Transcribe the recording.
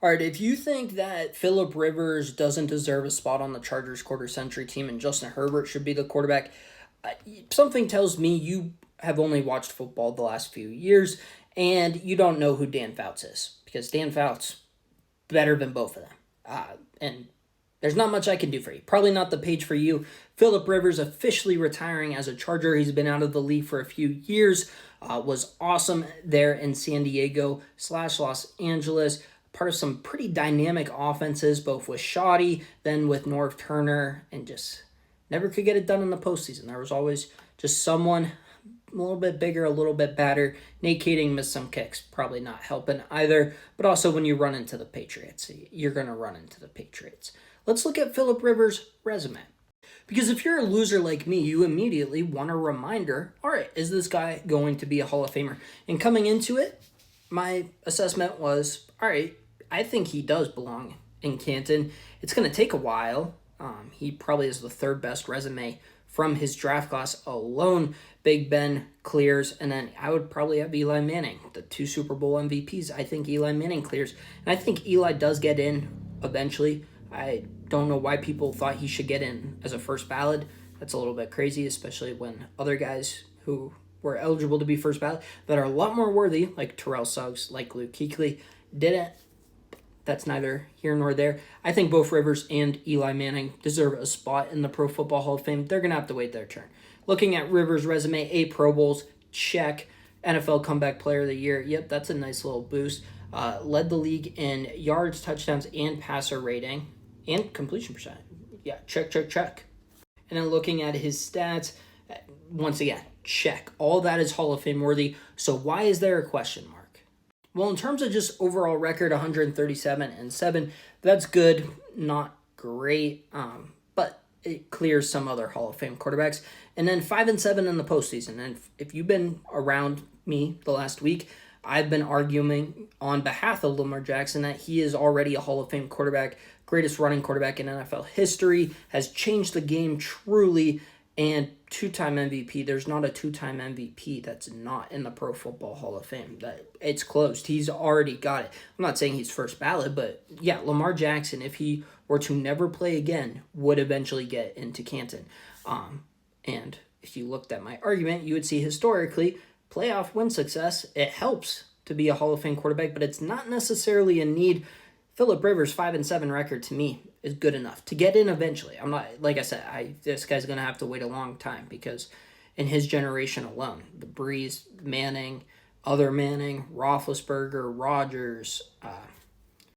All right, if you think that Philip Rivers doesn't deserve a spot on the Chargers quarter century team and Justin Herbert should be the quarterback, something tells me you have only watched football the last few years and you don't know who Dan Fouts is because Dan Fouts better than both of them. And there's not much I can do for you. Probably not the page for you. Philip Rivers officially retiring as a Charger. He's been out of the league for a few years. Was awesome there in San Diego / Los Angeles. Part of some pretty dynamic offenses, both with Shoddy, then with Norv Turner, and just never could get it done in the postseason. There was always just someone a little bit bigger, a little bit badder. Nate Kading missed some kicks, probably not helping either. But also when you run into the Patriots, you're going to run into the Patriots. Let's look at Philip Rivers' resume. Because if you're a loser like me, you immediately want a reminder, all right, is this guy going to be a Hall of Famer? And coming into it, my assessment was, all right, I think he does belong in Canton. It's going to take a while. He probably is the third best resume from his draft class alone. Big Ben clears, and then I would probably have Eli Manning, the 2 Super Bowl MVPs. I think Eli Manning clears, and I think Eli does get in eventually. I don't know why people thought he should get in as a first ballot. That's a little bit crazy, especially when other guys who were eligible to be first ballot that are a lot more worthy, like Terrell Suggs, like Luke Kuechly, didn't. That's neither here nor there. I think both Rivers and Eli Manning deserve a spot in the Pro Football Hall of Fame. They're going to have to wait their turn. Looking at Rivers' resume, 8 Pro Bowls, check. NFL Comeback Player of the Year, yep, that's a nice little boost. Led the league in yards, touchdowns, and passer rating, and completion percent. Yeah, check. And then looking at his stats, once again, check. All that is Hall of Fame worthy. So why is there a question mark? Well, in terms of just overall record, 137-7, that's good, not great, but it clears some other Hall of Fame quarterbacks. And then 5-7 in the postseason. And if you've been around me the last week, I've been arguing on behalf of Lamar Jackson that he is already a Hall of Fame quarterback, greatest running quarterback in NFL history, has changed the game truly, and 2-time MVP. There's not a 2-time MVP that's not in the Pro Football Hall of Fame. It's closed. He's already got it. I'm not saying he's first ballot, but yeah, Lamar Jackson, if he were to never play again, would eventually get into Canton. And if you looked at my argument, you would see historically playoff win success, it helps to be a Hall of Fame quarterback, but it's not necessarily a need. Philip Rivers' 5-7 record to me is good enough to get in eventually. I'm not, like I said, this guy's going to have to wait a long time because in his generation alone, the Breeze, Manning, other Manning, Roethlisberger, Rodgers,